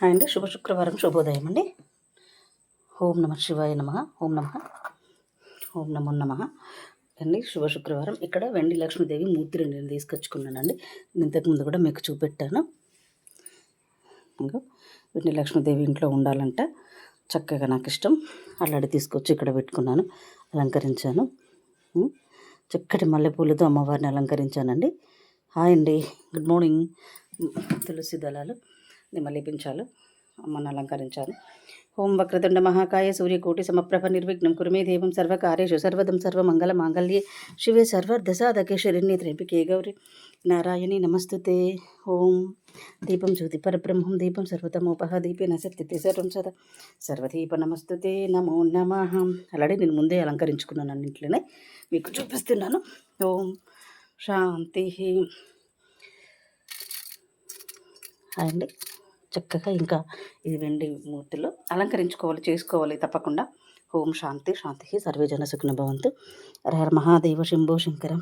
Hi అండి, శుభ శుక్రవారం, శుభోదయం అండి. ఓం నమ శివాయ నమ. ఓం నమ ఓం నమో నమ అండి. శుభ శుక్రవారం. ఇక్కడ వెండి లక్ష్మీదేవి మూర్తి నేను తీసుకొచ్చుకున్నానండి. ఇంతకుముందు కూడా మీకు చూపెట్టాను. ఇంకా వెండి లక్ష్మీదేవి ఇంట్లో ఉండాలంట చక్కగా నాకు ఇష్టం. అల్లాడి తీసుకొచ్చి ఇక్కడ పెట్టుకున్నాను, అలంకరించాను. చక్కటి మల్లెపూలతో అమ్మవారిని అలంకరించానండి. హాయ్ అండి, గుడ్ మార్నింగ్. తులసి దళాలు నిమలిపించాలు అమ్మను అలంకరించాను. ఓం వక్రతుండ మహాకాయ సూర్యకోటి సమప్రభ నిర్విఘ్నం కురుమే దేవం సర్వకార్యేషు సర్వదం సర్వమంగళ మాంగళ్యే శివే సర్వర్ధసాధకే శరణ్యే త్ర్యంబకే గౌరి నారాయణి నమస్తుతే. ఓం దీపం జ్యోతి పరబ్రహ్మం దీపం సర్వతమోపహ దీపేన సత్యతే సర్వం సదా సర్వదీప నమస్తుతే నమో నమః. అలాగే నేను ముందే అలంకరించుకున్నాను, అన్నింట్లోనే మీకు చూపిస్తున్నాను. ఓం శాంతి అండి. చక్కగా ఇంకా ఇది వెండి మూర్తిలో అలంకరించుకోవాలి, చేసుకోవాలి తప్పకుండా. ఓం శాంతి శాంతి సర్వే జన సుఖినో భవంతు. హర మహాదేవ శంభో శంకర.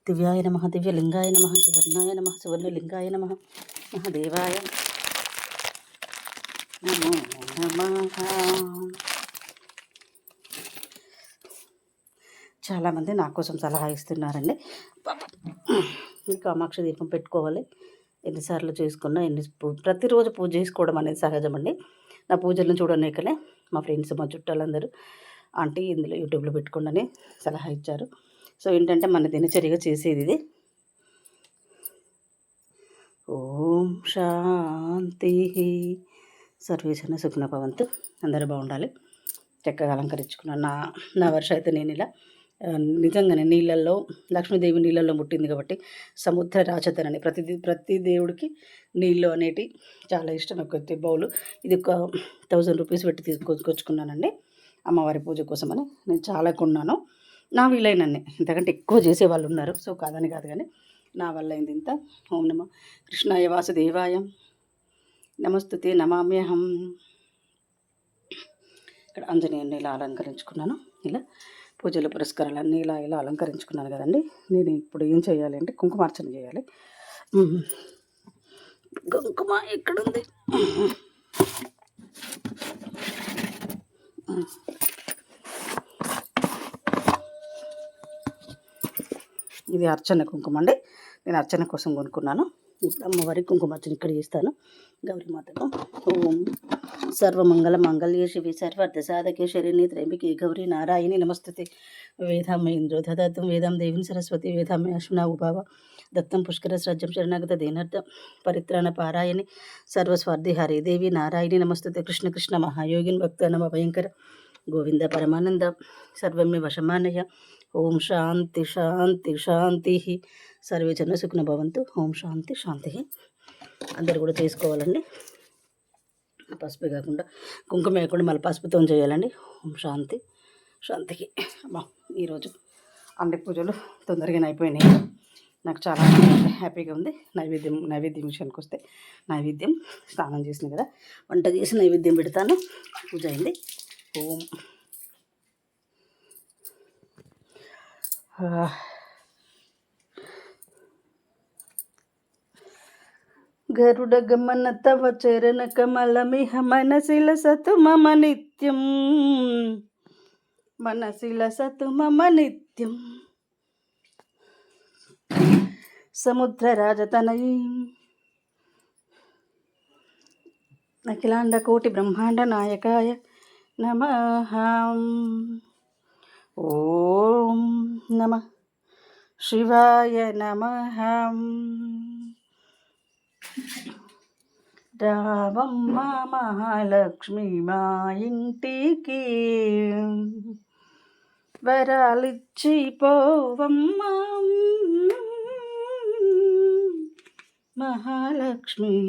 దివ్యాయ నమః, దివ్యలింగాయ నమః, సువర్ణాయ నమః, సువర్ణలింగాయ నమః, మహాదేవాయ నమో నమః. చాలామంది నా కోసం సలహా ఇస్తున్నారండి. ఈ కామాక్షి దీపం పెట్టుకోవాలి, ఎన్నిసార్లు చేసుకున్నా ప్రతిరోజు పూజ చేసుకోవడం అనేది సహజం అండి. నా పూజలను చూడలేకనే మా ఫ్రెండ్స్, మా చుట్టాలందరూ ఆంటీ ఇందులో యూట్యూబ్లో పెట్టుకోండి సలహా ఇచ్చారు. సో ఏంటంటే మన దినచర్యగా చేసేది ఇది. ఓం శాంతి సర్వేజన సుఖినో భవంతు. అందరూ బాగుండాలి. చక్కగా అలంకరించుకున్నాను. నా వర్ష అయితే నేను ఇలా నిజంగానే నీళ్ళల్లో, లక్ష్మీదేవి నీళ్ళల్లో పుట్టింది కాబట్టి సముద్ర రాచతనని ప్రతి దేవుడికి నీళ్ళు అనేటి చాలా ఇష్టం. ఒక బౌలు ఇది ఒక 1000 రూపీస్ పెట్టి తీసుకొచ్చుకున్నానండి అమ్మవారి పూజ కోసమని. నేను చాలా కొన్నాను, నా వీలైనన్ని. ఇంతకంటే ఎక్కువ చేసే వాళ్ళు ఉన్నారు, సో కాదని కాదు, కానీ నా వల్ల అయింది ఇంత. ఓం నమ కృష్ణాయ వాసుదేవాయ నమస్తుతే నమామ్యహం. ఇక్కడ ఆంజనేయుని ఇలా అలంకరించుకున్నాను. ఇలా పూజలు పురస్కారాలు అన్నీ ఇలా అలంకరించుకున్నాను కదండి. నేను ఇప్పుడు ఏం చేయాలి అంటే కుంకుమార్చన చేయాలి. కుంకుమ ఎక్కడుంది? ఇది అర్చన కుంకుమ అండి. నేను అర్చన కోసం కొనుక్కున్నాను. ఇప్పుడు అమ్మవారి కుంకుమార్చన ఇక్కడ చేస్తాను గౌరీమాతకు. ఓం సర్వమంగళ మంగళ్యే శివి సర్వార్థ సాధకే శరణ్యే త్ర్యంబకే గౌరీ నారాయణి నమస్తుతే. వేదామే ఇంద్రో దత్తం వేదాం దేవిని సరస్వతి వేదామే అశ్వినా ఉభావ దత్తం పుష్కర స్రజ్జం శరణాగత దేనార్థ పరిత్రాణ పారాయణి సర్వస్వార్థి హరే దేవి నారాయణి నమస్తుతే. కృష్ణ కృష్ణ మహాయోగిన్ భక్త నమ భయంకర గోవింద పరమానంద సర్వమే వశమానయ. ఓం శాంతి శాంతి శాంతి సర్వే జన సుఖినో భవంతు. ఓం శాంతి శాంతి. అందరు కూడా చేసుకోవాలండి. పసుపు కాకుండా కుంకుమ వేయకుండా మళ్ళీ పసుపుతో చేయాలండి. ఓం శాంతి శాంతికి. అమ్మా ఈరోజు అన్ని పూజలు తొందరగానే అయిపోయినాయి. నాకు చాలా హ్యాపీగా ఉంది. నైవేద్యం విషయానికి వస్తే నైవేద్యం స్నానం చేసిన కదా, వంట చేసి నైవేద్యం పెడతాను. పూజ అయింది. ఓం గరుడ గమన తవ చరణ కమలమిహ మనసిల సతు మమ నిత్యం, మనసిల సతు మమ నిత్యం. సముద్ర రాజతనయీ అఖిలాండ కోటి బ్రహ్మాండ నాయకాయ నమః. ఓం నమః శివాయ నమః. రావమ్మ మహాలక్ష్మి మా ఇంటికి, వరాలిచ్చి పోవమ్మ మహాలక్ష్మి.